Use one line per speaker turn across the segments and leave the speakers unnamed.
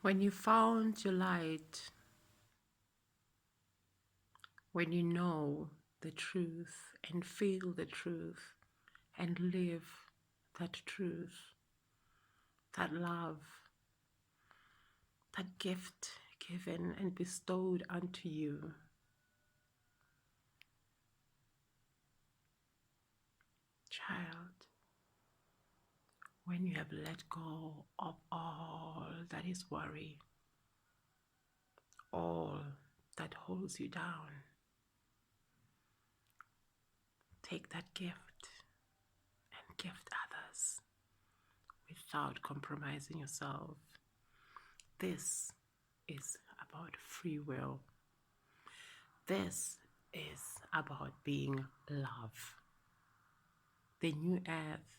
When you found your light, when you know the truth and feel the truth and live that truth, that love, that gift given and bestowed unto you, child, when you have let go of all that is worry, all that holds you down, take that gift and gift others without compromising yourself. This is about free will. This is about being love. The new earth,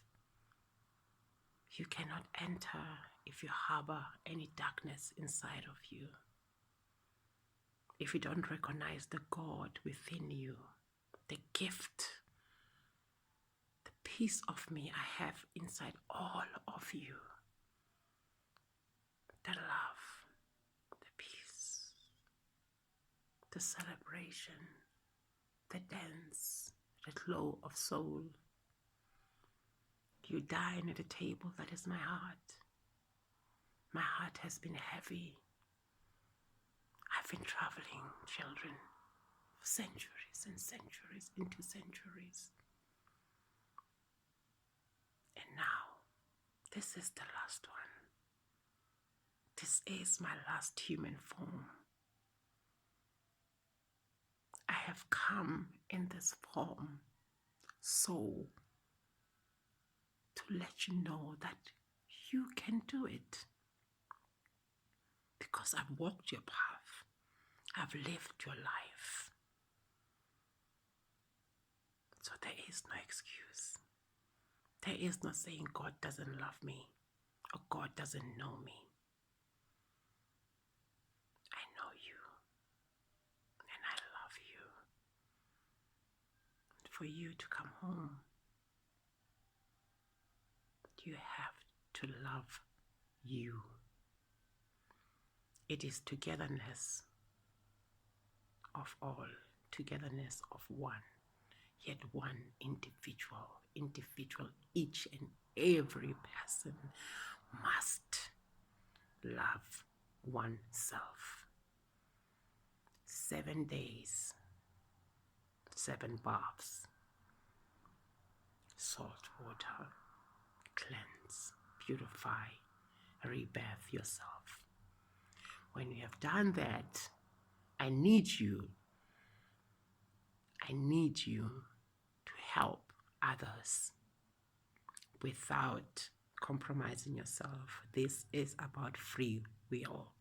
you cannot enter if you harbor any darkness inside of you. If you don't recognize the God within you, the gift, the piece of me I have inside all of you, the love, the peace, the celebration, the dance, the glow of soul. You dine at a table that is my heart. My heart has been heavy. I've been traveling, children, for centuries and centuries into centuries. And now, this is the last one. This is my last human form. I have come in this form so to let you know that you can do it. Because I've walked your path. I've lived your life. So there is no excuse. There is no saying God doesn't love me or God doesn't know me. I know you and I love you. And for you to come home, you have to love you. It is togetherness of all, togetherness of one, yet one individual, each and every person must love oneself. 7 days, 7 baths, salt water, cleanse, purify, rebirth yourself. When you have done that, I need you to help others without compromising yourself. This is about free will.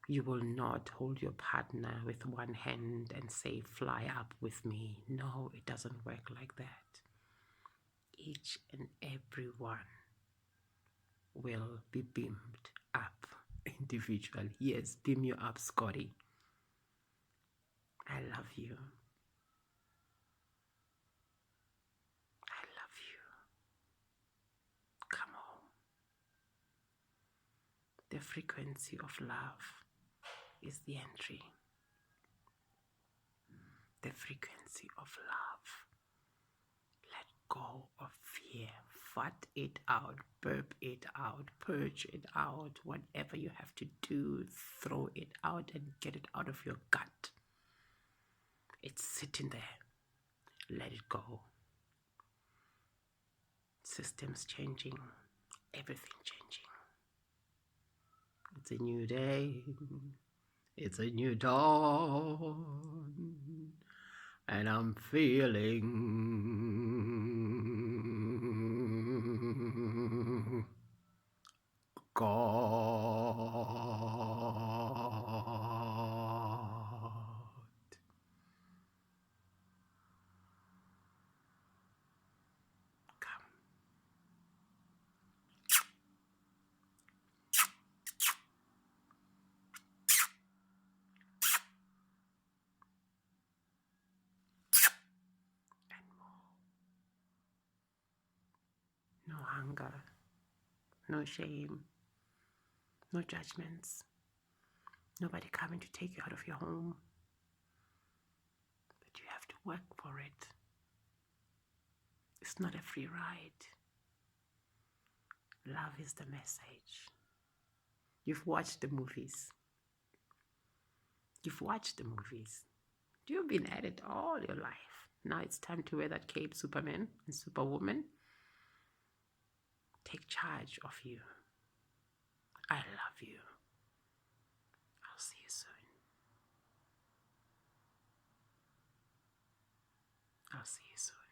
You will not hold your partner with one hand and say, fly up with me. No, it doesn't work like that. Each and every one will be beamed up individually. Yes, beam you up, Scotty. I love you. I love you. Come home. The frequency of love is the entry. The frequency of love. Let go of fear. Fart it out, burp it out, purge it out. Whatever you have to do, throw it out and get it out of your gut. It's sitting there. Let it go. Systems changing. Everything changing. It's a new day. It's a new dawn. And I'm feeling God. Come. And more. No hunger, no shame, No judgments. Nobody coming to take you out of your home. But you have to work for it. It's not a free ride. Love is the message. You've watched the movies. You've watched the movies. You've been at it all your life. Now it's time to wear that cape, Superman and Superwoman. Take charge of you. I love you. I'll see you soon. I'll see you soon.